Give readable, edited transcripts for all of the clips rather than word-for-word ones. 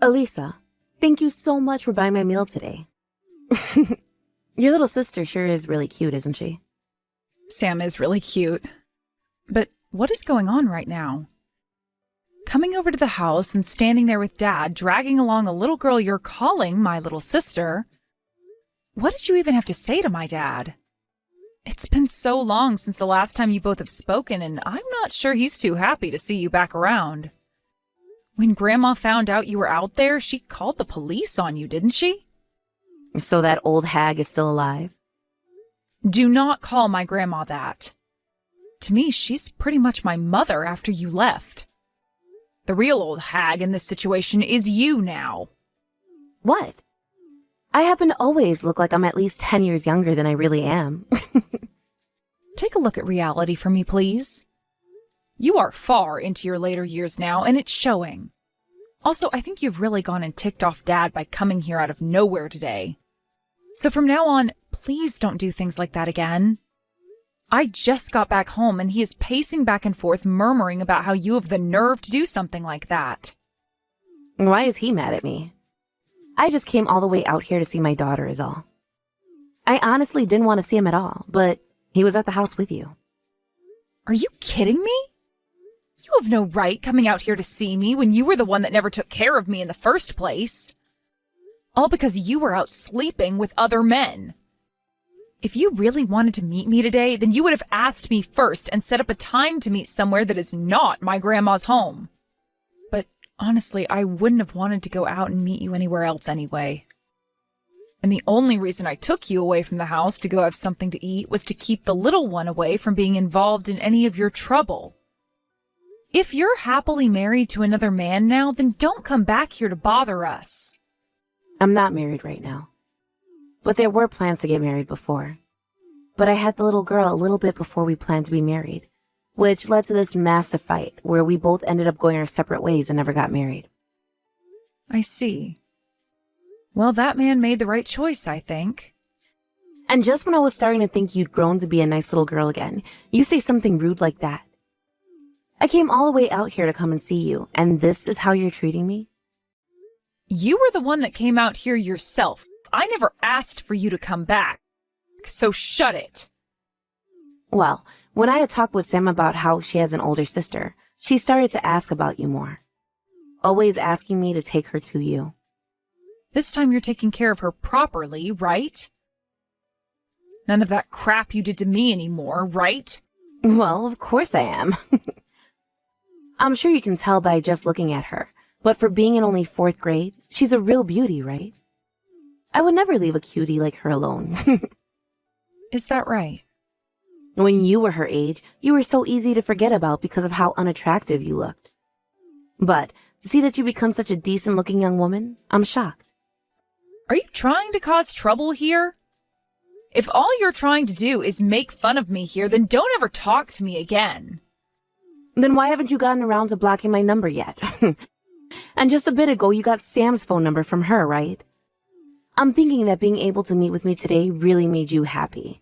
Elisa, thank you so much for buying my meal today. Your little sister sure is really cute, isn't she? Sam is really cute. But what is going on right now? Coming over to the house and standing there with Dad, dragging along a little girl you're calling my little sister. What did you even have to say to my dad? It's been so long since the last time you both have spoken, and I'm not sure he's too happy to see you back around. When Grandma found out you were out there, she called the police on you, didn't she? So that old hag is still alive? Do not call my grandma that. To me, she's pretty much my mother after you left. The real old hag in this situation is you now. What? I happen to always look like I'm at least 10 years younger than I really am. Take a look at reality for me, please. You are far into your later years now, and it's showing. Also, I think you've really gone and ticked off Dad by coming here out of nowhere today. So from now on, please don't do things like that again. I just got back home, and he is pacing back and forth, murmuring about how you have the nerve to do something like that. Why is he mad at me? I just came all the way out here to see my daughter is all. I honestly didn't want to see him at all, but he was at the house with you. Are you kidding me? You have no right coming out here to see me when you were the one that never took care of me in the first place. All because you were out sleeping with other men. If you really wanted to meet me today, then you would have asked me first and set up a time to meet somewhere that is not my grandma's home. But honestly, I wouldn't have wanted to go out and meet you anywhere else anyway. And the only reason I took you away from the house to go have something to eat was to keep the little one away from being involved in any of your trouble. If you're happily married to another man now, then don't come back here to bother us. I'm not married right now. But there were plans to get married before. But I had the little girl a little bit before we planned to be married, which led to this massive fight where we both ended up going our separate ways and never got married. I see. Well, that man made the right choice, I think. And just when I was starting to think you'd grown to be a nice little girl again, you say something rude like that. I came all the way out here to come and see you, and this is how you're treating me? You were the one that came out here yourself. I never asked for you to come back, so shut it. Well, when I had talked with Sam about how she has an older sister, she started to ask about you more. Always asking me to take her to you. This time you're taking care of her properly, right? None of that crap you did to me anymore, right? Well, of course I am. I'm sure you can tell by just looking at her, but for being in only 4th grade, she's a real beauty, right? I would never leave a cutie like her alone. Is that right? When you were her age, you were so easy to forget about because of how unattractive you looked. But to see that you become such a decent-looking young woman, I'm shocked. Are you trying to cause trouble here? If all you're trying to do is make fun of me here, then don't ever talk to me again. Then why haven't you gotten around to blocking my number yet? And just a bit ago, you got Sam's phone number from her, right? I'm thinking that being able to meet with me today really made you happy.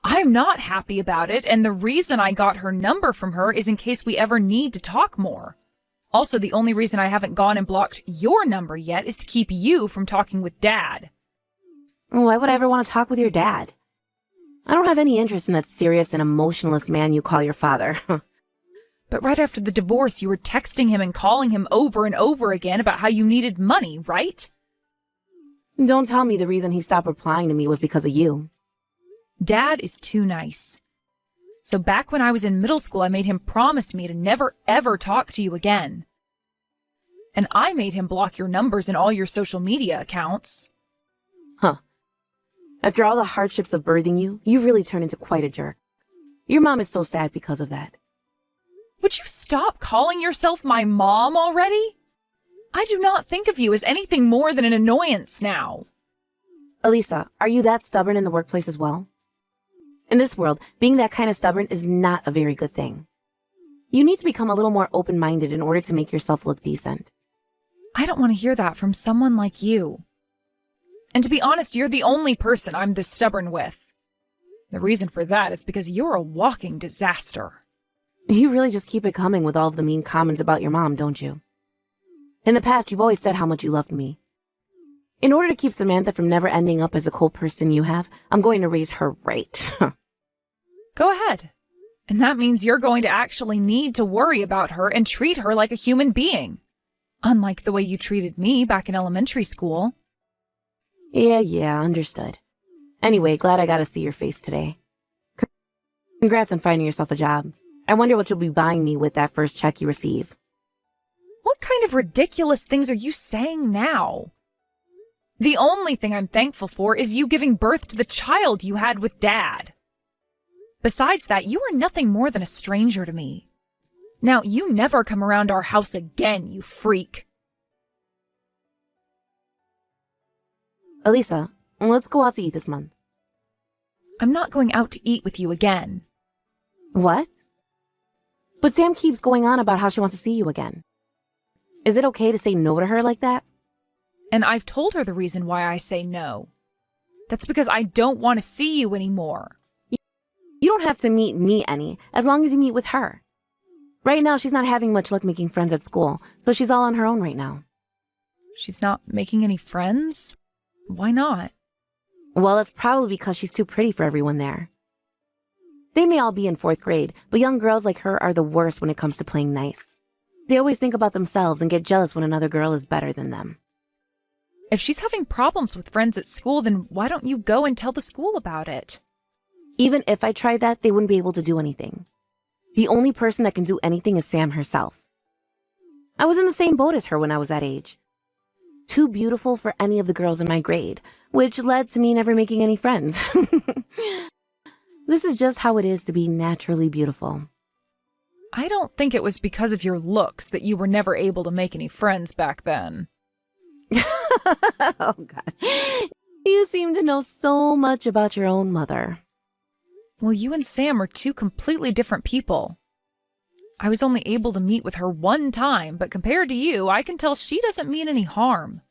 I'm not happy about it, and the reason I got her number from her is in case we ever need to talk more. Also, the only reason I haven't gone and blocked your number yet is to keep you from talking with Dad. Why would I ever want to talk with your dad? I don't have any interest in that serious and emotionless man you call your father. But right after the divorce, you were texting him and calling him over and over again about how you needed money, right? Don't tell me the reason he stopped replying to me was because of you. Dad is too nice. So back when I was in middle school, I made him promise me to never ever talk to you again. And I made him block your numbers and all your social media accounts. Huh. After all the hardships of birthing you, you've really turned into quite a jerk. Your mom is so sad because of that. Would you stop calling yourself my mom already? I do not think of you as anything more than an annoyance now. Elisa, are you that stubborn in the workplace as well? In this world, being that kind of stubborn is not a very good thing. You need to become a little more open-minded in order to make yourself look decent. I don't want to hear that from someone like you. And to be honest, you're the only person I'm this stubborn with. The reason for that is because you're a walking disaster. You really just keep it coming with all of the mean comments about your mom, don't you? In the past, you've always said how much you loved me. In order to keep Samantha from never ending up as the cold person you have, I'm going to raise her right. Go ahead. And that means you're going to actually need to worry about her and treat her like a human being. Unlike the way you treated me back in elementary school. Yeah, understood. Anyway, glad I got to see your face today. Congrats on finding yourself a job. I wonder what you'll be buying me with that first check you receive. What kind of ridiculous things are you saying now? The only thing I'm thankful for is you giving birth to the child you had with Dad. Besides that, you are nothing more than a stranger to me. Now, you never come around our house again, you freak. Elisa, let's go out to eat this month. I'm not going out to eat with you again. What? But Sam keeps going on about how she wants to see you again. Is it okay to say no to her like that? And I've told her the reason why I say no. That's because I don't want to see you anymore. You don't have to meet me any, as long as you meet with her. Right now, she's not having much luck making friends at school, so she's all on her own right now. She's not making any friends? Why not? Well, it's probably because she's too pretty for everyone there. They may all be in 4th grade, but young girls like her are the worst when it comes to playing nice. They always think about themselves and get jealous when another girl is better than them. If she's having problems with friends at school, then why don't you go and tell the school about it? Even if I tried that, they wouldn't be able to do anything. The only person that can do anything is Sam herself. I was in the same boat as her when I was that age. Too beautiful for any of the girls in my grade, which led to me never making any friends. This is just how it is to be naturally beautiful. I don't think it was because of your looks that you were never able to make any friends back then. Oh, God. You seem to know so much about your own mother. Well, you and Sam are two completely different people. I was only able to meet with her one time, but compared to you, I can tell she doesn't mean any harm.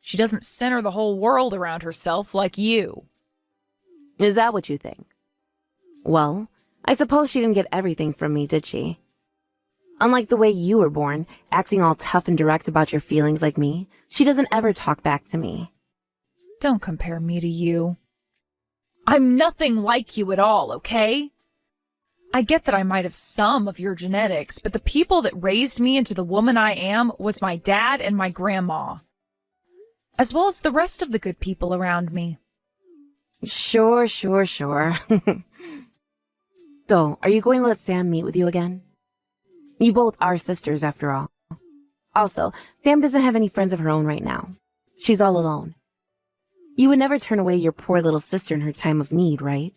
She doesn't center the whole world around herself like you. Is that what you think? Well, I suppose she didn't get everything from me, did she? Unlike the way you were born, acting all tough and direct about your feelings like me, she doesn't ever talk back to me. Don't compare me to you. I'm nothing like you at all, okay? I get that I might have some of your genetics, but the people that raised me into the woman I am was my dad and my grandma, as well as the rest of the good people around me. Sure. So, are you going to let Sam meet with you again? You both are sisters, after all. Also, Sam doesn't have any friends of her own right now. She's all alone. You would never turn away your poor little sister in her time of need, right?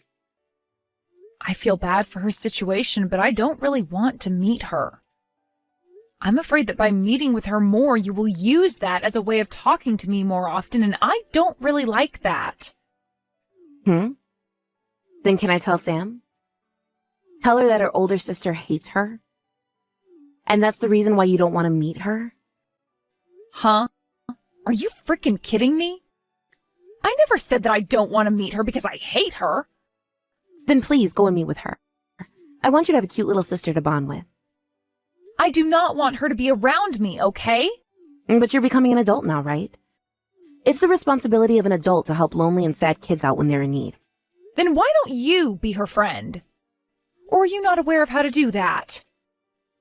I feel bad for her situation, but I don't really want to meet her. I'm afraid that by meeting with her more, you will use that as a way of talking to me more often, and I don't really like that. Then can I tell Sam? Tell her that her older sister hates her? And that's the reason why you don't want to meet her? Huh? Are you freaking kidding me? I never said that I don't want to meet her because I hate her. Then please go and meet with her. I want you to have a cute little sister to bond with. I do not want her to be around me, okay? But you're becoming an adult now, right? It's the responsibility of an adult to help lonely and sad kids out when they're in need. Then why don't you be her friend? Or are you not aware of how to do that?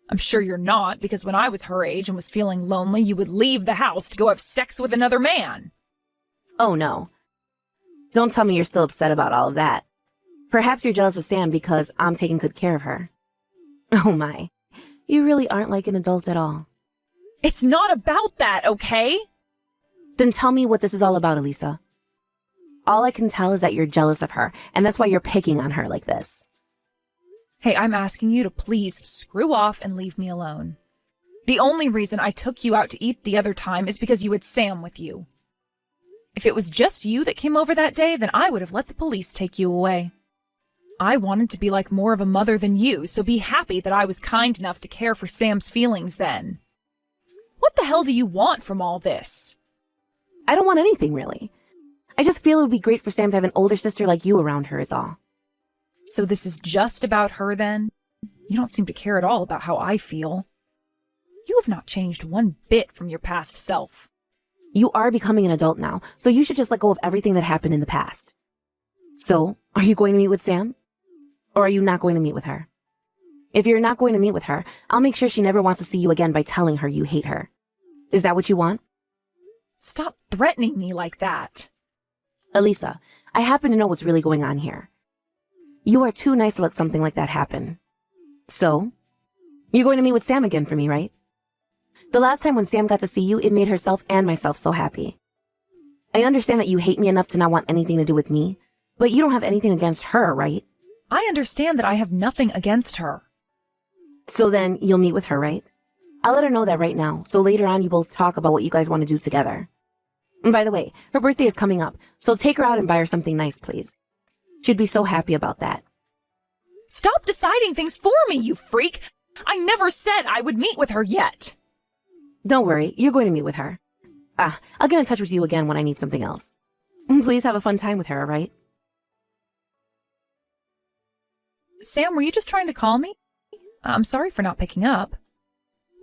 I'm sure you're not, because when I was her age and was feeling lonely, you would leave the house to go have sex with another man. Oh, no. Don't tell me you're still upset about all of that. Perhaps you're jealous of Sam because I'm taking good care of her. Oh, my. You really aren't like an adult at all. It's not about that, okay? Then tell me what this is all about, Elisa. All I can tell is that you're jealous of her, and that's why you're picking on her like this. Hey, I'm asking you to please screw off and leave me alone. The only reason I took you out to eat the other time is because you had Sam with you. If it was just you that came over that day, then I would have let the police take you away. I wanted to be like more of a mother than you, so be happy that I was kind enough to care for Sam's feelings then. What the hell do you want from all this? I don't want anything, really. I just feel it would be great for Sam to have an older sister like you around her is all. So this is just about her then? You don't seem to care at all about how I feel. You have not changed one bit from your past self. You are becoming an adult now, so you should just let go of everything that happened in the past. So, are you going to meet with Sam? Or are you not going to meet with her? If you're not going to meet with her, I'll make sure she never wants to see you again by telling her you hate her. Is that what you want? Stop threatening me like that. Elisa, I happen to know what's really going on here. You are too nice to let something like that happen. So, you're going to meet with Sam again for me, right? The last time when Sam got to see you, it made herself and myself so happy. I understand that you hate me enough to not want anything to do with me, but you don't have anything against her, right? I understand that I have nothing against her. So then you'll meet with her, right? I'll let her know that right now, so later on you both talk about what you guys want to do together. And by the way, her birthday is coming up, so take her out and buy her something nice, please. She'd be so happy about that. Stop deciding things for me, you freak! I never said I would meet with her yet. Don't worry, you're going to meet with her. I'll get in touch with you again when I need something else. Please have a fun time with her, all right? Sam, were you just trying to call me? I'm sorry for not picking up.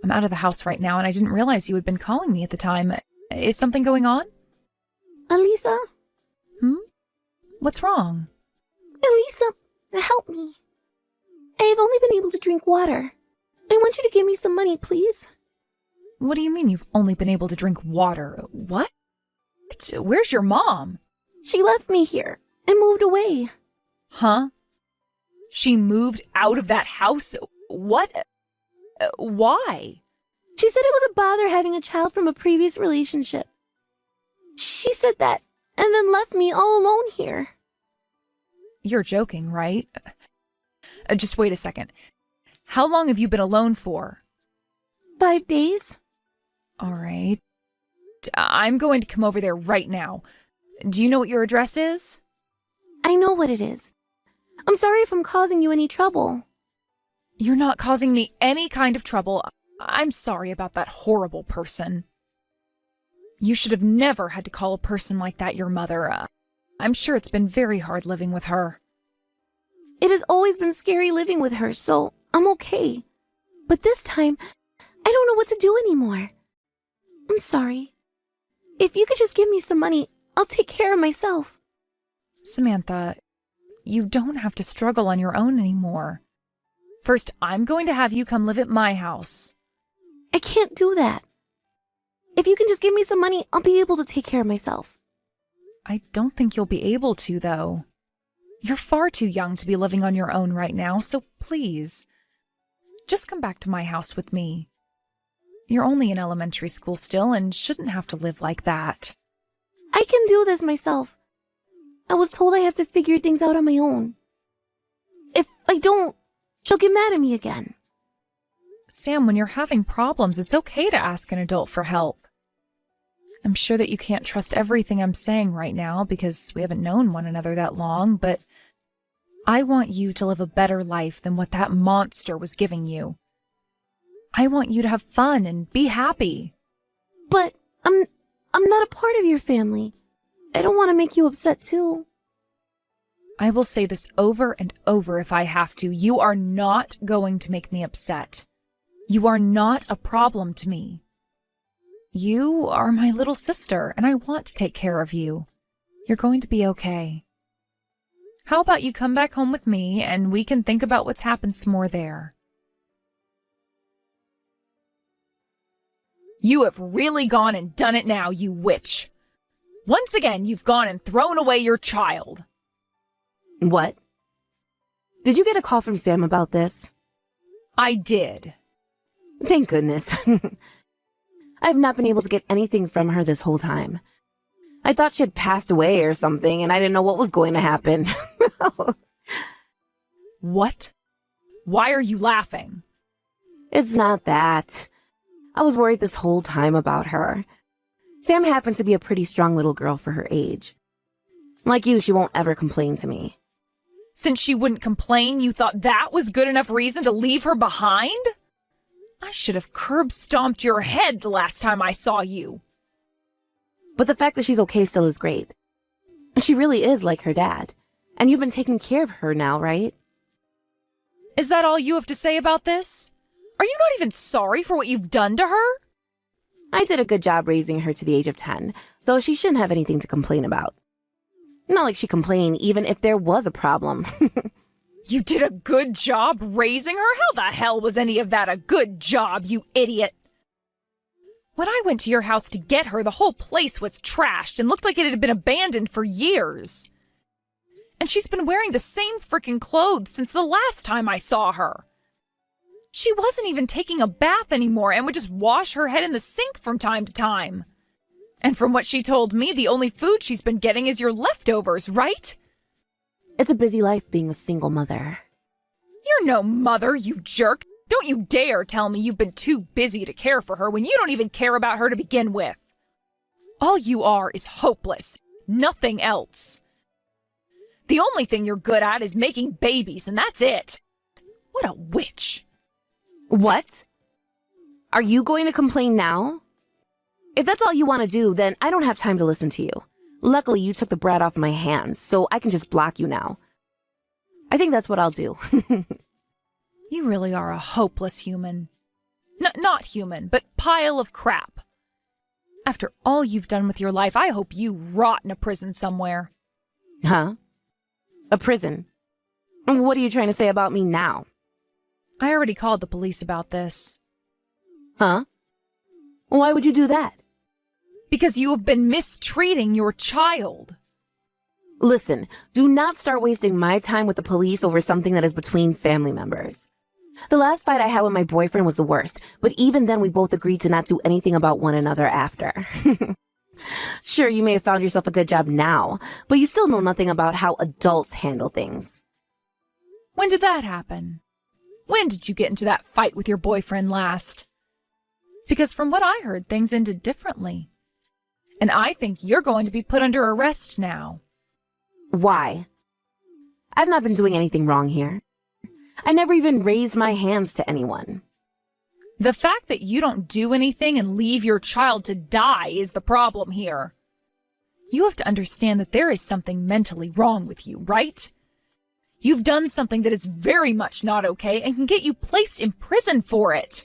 I'm out of the house right now, and I didn't realize you had been calling me at the time. Is something going on? Elisa? What's wrong? Elisa, help me. I've only been able to drink water. I want you to give me some money, please. What do you mean you've only been able to drink water? What? Where's your mom? She left me here and moved away. Huh? She moved out of that house? What? Why? She said it was a bother having a child from a previous relationship. She said that and then left me all alone here. You're joking, right? Just wait a second. How long have you been alone for? 5 days. All right. I'm going to come over there right now. Do you know what your address is? I know what it is. I'm sorry if I'm causing you any trouble. You're not causing me any kind of trouble. I'm sorry about that horrible person. You should have never had to call a person like that your mother. I'm sure it's been very hard living with her. It has always been scary living with her, so I'm okay. But this time, I don't know what to do anymore. I'm sorry. If you could just give me some money, I'll take care of myself. Samantha, you don't have to struggle on your own anymore. First, I'm going to have you come live at my house. I can't do that. If you can just give me some money, I'll be able to take care of myself. I don't think you'll be able to, though. You're far too young to be living on your own right now, so please, just come back to my house with me. You're only in elementary school still and shouldn't have to live like that. I can do this myself. I was told I have to figure things out on my own. If I don't, she'll get mad at me again. Sam, when you're having problems, it's okay to ask an adult for help. I'm sure that you can't trust everything I'm saying right now because we haven't known one another that long, but I want you to live a better life than what that monster was giving you. I want you to have fun and be happy. But I'm not a part of your family. I don't want to make you upset too. I will say this over and over if I have to. You are not going to make me upset. You are not a problem to me. You are my little sister, and I want to take care of you. You're going to be okay. How about you come back home with me, and we can think about what's happened some more there. You have really gone and done it now, you witch. Once again, you've gone and thrown away your child. What? Did you get a call from Sam about this? I did. Thank goodness. I've not been able to get anything from her this whole time. I thought she had passed away or something, and I didn't know what was going to happen. What? Why are you laughing? It's not that. I was worried this whole time about her. Sam happens to be a pretty strong little girl for her age. Like you, she won't ever complain to me. Since she wouldn't complain, you thought that was good enough reason to leave her behind? I should have curb-stomped your head the last time I saw you. But the fact that she's okay still is great. She really is like her dad. And you've been taking care of her now, right? Is that all you have to say about this? Are you not even sorry for what you've done to her? I did a good job raising her to the age of 10, so she shouldn't have anything to complain about. Not like she complained even if there was a problem. You did a good job raising her? How the hell was any of that a good job, you idiot? When I went to your house to get her, the whole place was trashed and looked like it had been abandoned for years. And she's been wearing the same frickin' clothes since the last time I saw her. She wasn't even taking a bath anymore and would just wash her head in the sink from time to time. And from what she told me, the only food she's been getting is your leftovers, right? It's a busy life being a single mother. You're no mother, you jerk. Don't you dare tell me you've been too busy to care for her when you don't even care about her to begin with. All you are is hopeless, nothing else. The only thing you're good at is making babies, and that's it. What a witch. What? Are you going to complain now? If that's all you want to do, then I don't have time to listen to you. Luckily, you took the brat off my hands, so I can just block you now. I think that's what I'll do. You really are a hopeless human. Not human, but pile of crap. After all you've done with your life, I hope you rot in a prison somewhere. Huh? A prison? What are you trying to say about me now? I already called the police about this. Huh? Why would you do that? Because you have been mistreating your child. Listen, do not start wasting my time with the police over something that is between family members. The last fight I had with my boyfriend was the worst, but even then we both agreed to not do anything about one another after. Sure, you may have found yourself a good job now, but you still know nothing about how adults handle things. When did that happen? When did you get into that fight with your boyfriend last? Because from what I heard, things ended differently. And I think you're going to be put under arrest now. Why? I've not been doing anything wrong here. I never even raised my hands to anyone. The fact that you don't do anything and leave your child to die is the problem here. You have to understand that there is something mentally wrong with you, right? You've done something that is very much not okay and can get you placed in prison for it.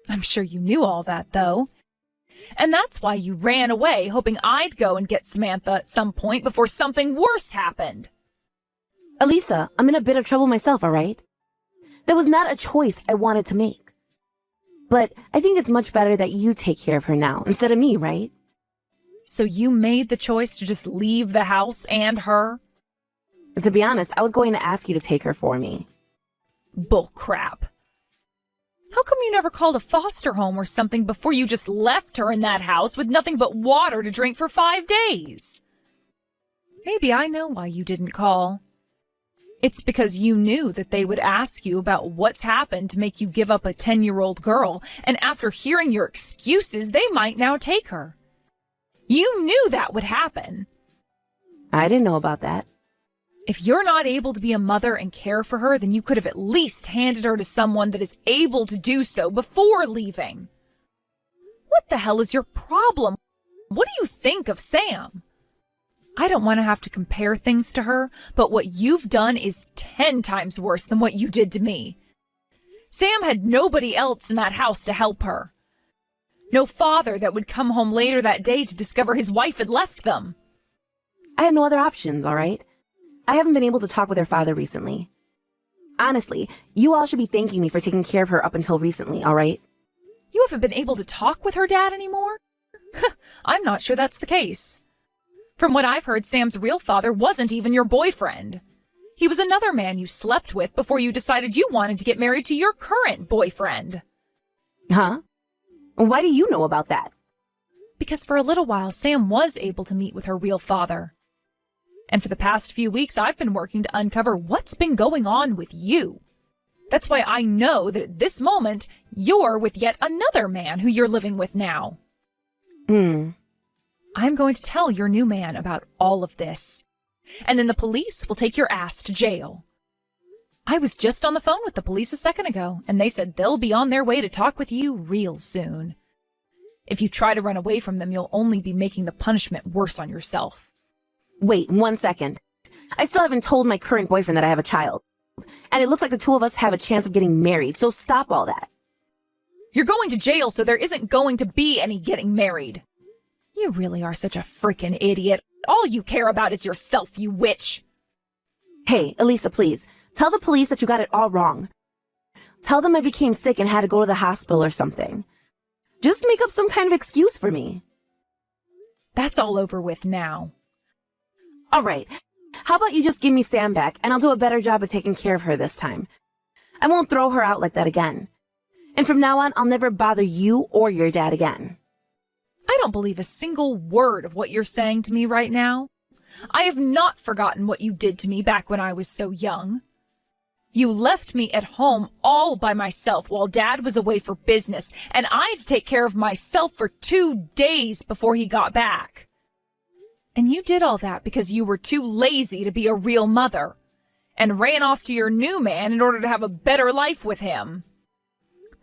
I'm sure you knew all that, though. And that's why you ran away, hoping I'd go and get Samantha at some point before something worse happened. Elisa, I'm in a bit of trouble myself, all right? That was not a choice I wanted to make. But I think it's much better that you take care of her now, instead of me, right? So you made the choice to just leave the house and her? And to be honest, I was going to ask you to take her for me. Bull crap. How come you never called a foster home or something before you just left her in that house with nothing but water to drink for 5 days? Maybe I know why you didn't call. It's because you knew that they would ask you about what's happened to make you give up a 10-year-old girl, and after hearing your excuses, they might now take her. You knew that would happen. I didn't know about that. If you're not able to be a mother and care for her, then you could have at least handed her to someone that is able to do so before leaving. What the hell is your problem? What do you think of Sam? I don't want to have to compare things to her, but what you've done is 10 times worse than what you did to me. Sam had nobody else in that house to help her. No father that would come home later that day to discover his wife had left them. I had no other options, all right? I haven't been able to talk with her father recently. Honestly, you all should be thanking me for taking care of her up until recently, all right? You haven't been able to talk with her dad anymore? I'm not sure that's the case. From what I've heard, Sam's real father wasn't even your boyfriend. He was another man you slept with before you decided you wanted to get married to your current boyfriend. Huh? Why do you know about that? Because for a little while, Sam was able to meet with her real father. And for the past few weeks, I've been working to uncover what's been going on with you. That's why I know that at this moment, you're with yet another man who you're living with now. I'm going to tell your new man about all of this. And then the police will take your ass to jail. I was just on the phone with the police a second ago, and they said they'll be on their way to talk with you real soon. If you try to run away from them, you'll only be making the punishment worse on yourself. Wait 1 second. I still haven't told my current boyfriend that I have a child. And it looks like the two of us have a chance of getting married, so stop all that. You're going to jail, so there isn't going to be any getting married. You really are such a frickin' idiot. All you care about is yourself, you witch. Hey, Elisa, please. Tell the police that you got it all wrong. Tell them I became sick and had to go to the hospital or something. Just make up some kind of excuse for me. That's all over with now. All right. How about you just give me Sam back, and I'll do a better job of taking care of her this time. I won't throw her out like that again. And from now on, I'll never bother you or your dad again. I don't believe a single word of what you're saying to me right now. I have not forgotten what you did to me back when I was so young. You left me at home all by myself while Dad was away for business, and I had to take care of myself for 2 days before he got back. And you did all that because you were too lazy to be a real mother, and ran off to your new man in order to have a better life with him.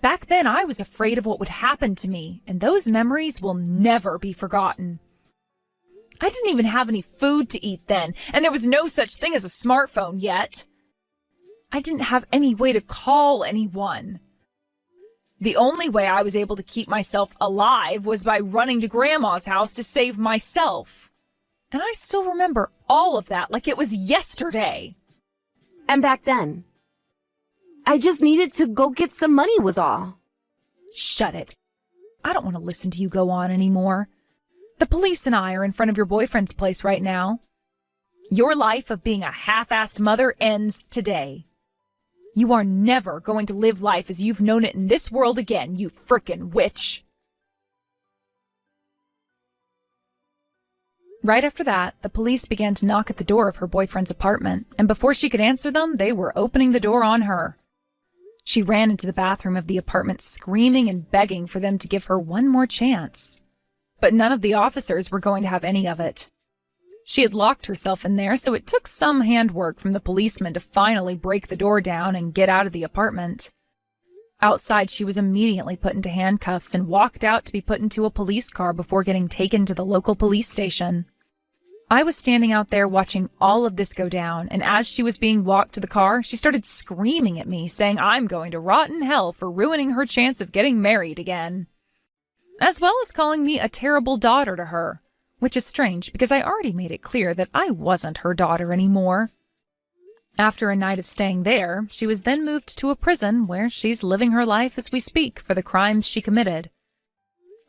Back then, I was afraid of what would happen to me, and those memories will never be forgotten. I didn't even have any food to eat then, and there was no such thing as a smartphone yet. I didn't have any way to call anyone. The only way I was able to keep myself alive was by running to Grandma's house to save myself. And I still remember all of that like it was yesterday. And back then, I just needed to go get some money was all. Shut it. I don't want to listen to you go on anymore. The police and I are in front of your boyfriend's place right now. Your life of being a half-assed mother ends today. You are never going to live life as you've known it in this world again, you frickin' witch. Right after that, the police began to knock at the door of her boyfriend's apartment, and before she could answer them, they were opening the door on her. She ran into the bathroom of the apartment screaming and begging for them to give her one more chance. But none of the officers were going to have any of it. She had locked herself in there, so it took some handwork from the policeman to finally break the door down and get out of the apartment. Outside, she was immediately put into handcuffs and walked out to be put into a police car before getting taken to the local police station. I was standing out there watching all of this go down, and as she was being walked to the car, she started screaming at me, saying I'm going to rot in hell for ruining her chance of getting married again. As well as calling me a terrible daughter to her, which is strange because I already made it clear that I wasn't her daughter anymore. After a night of staying there, she was then moved to a prison where she's living her life as we speak for the crimes she committed.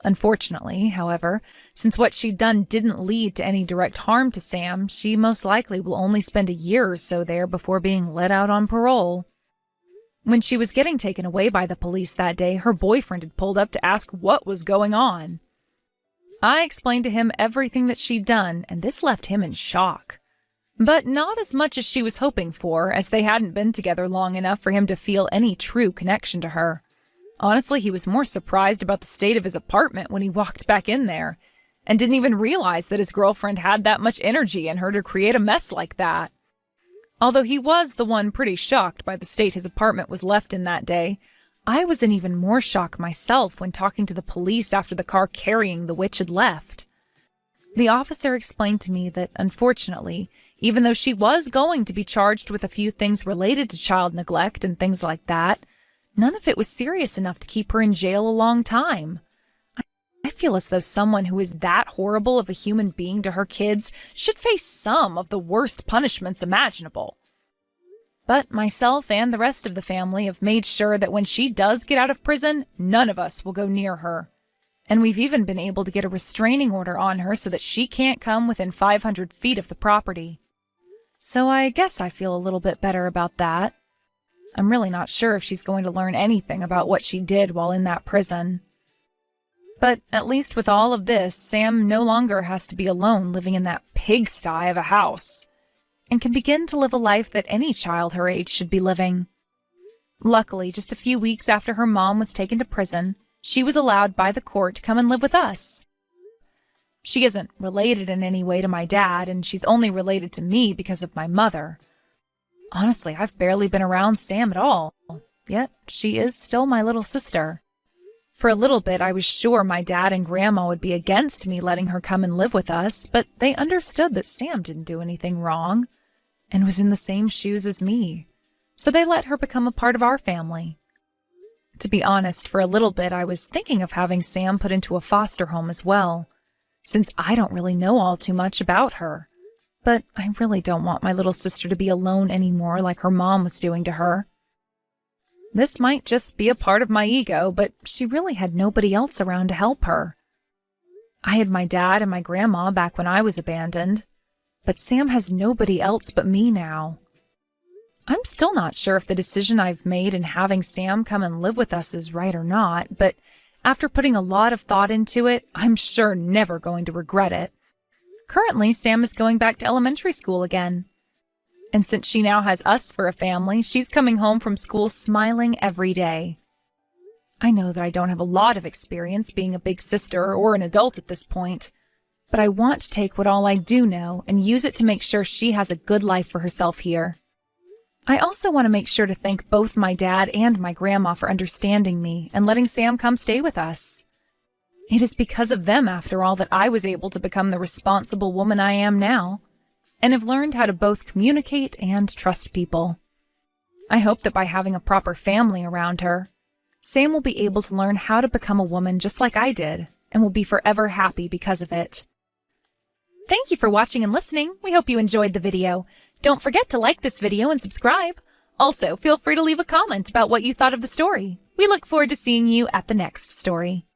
Unfortunately, however, since what she'd done didn't lead to any direct harm to Sam, she most likely will only spend a year or so there before being let out on parole. When she was getting taken away by the police that day, her boyfriend had pulled up to ask what was going on. I explained to him everything that she'd done, and this left him in shock. But not as much as she was hoping for, as they hadn't been together long enough for him to feel any true connection to her. Honestly, he was more surprised about the state of his apartment when he walked back in there, and didn't even realize that his girlfriend had that much energy in her to create a mess like that. Although he was the one pretty shocked by the state his apartment was left in that day, I was in even more shock myself when talking to the police after the car carrying the witch had left. The officer explained to me that, unfortunately, even though she was going to be charged with a few things related to child neglect and things like that, none of it was serious enough to keep her in jail a long time. I feel as though someone who is that horrible of a human being to her kids should face some of the worst punishments imaginable. But myself and the rest of the family have made sure that when she does get out of prison, none of us will go near her. And we've even been able to get a restraining order on her so that she can't come within 500 feet of the property. So I guess I feel a little bit better about that. I'm really not sure if she's going to learn anything about what she did while in that prison. But at least with all of this, Sam no longer has to be alone living in that pigsty of a house, and can begin to live a life that any child her age should be living. Luckily, just a few weeks after her mom was taken to prison, she was allowed by the court to come and live with us. She isn't related in any way to my dad, and she's only related to me because of my mother. Honestly, I've barely been around Sam at all, yet she is still my little sister. For a little bit, I was sure my dad and Grandma would be against me letting her come and live with us, but they understood that Sam didn't do anything wrong, and was in the same shoes as me, so they let her become a part of our family. To be honest, for a little bit I was thinking of having Sam put into a foster home as well, since I don't really know all too much about her. But I really don't want my little sister to be alone anymore like her mom was doing to her. This might just be a part of my ego, but she really had nobody else around to help her. I had my dad and my grandma back when I was abandoned, but Sam has nobody else but me now. I'm still not sure if the decision I've made in having Sam come and live with us is right or not, but after putting a lot of thought into it, I'm sure never going to regret it. Currently, Sam is going back to elementary school again. And since she now has us for a family, she's coming home from school smiling every day. I know that I don't have a lot of experience being a big sister or an adult at this point, but I want to take what all I do know and use it to make sure she has a good life for herself here. I also want to make sure to thank both my dad and my grandma for understanding me and letting Sam come stay with us. It is because of them, after all, that I was able to become the responsible woman I am now, and have learned how to both communicate and trust people. I hope that by having a proper family around her, Sam will be able to learn how to become a woman just like I did, and will be forever happy because of it. Thank you for watching and listening. We hope you enjoyed the video. Don't forget to like this video and subscribe. Also, feel free to leave a comment about what you thought of the story. We look forward to seeing you at the next story.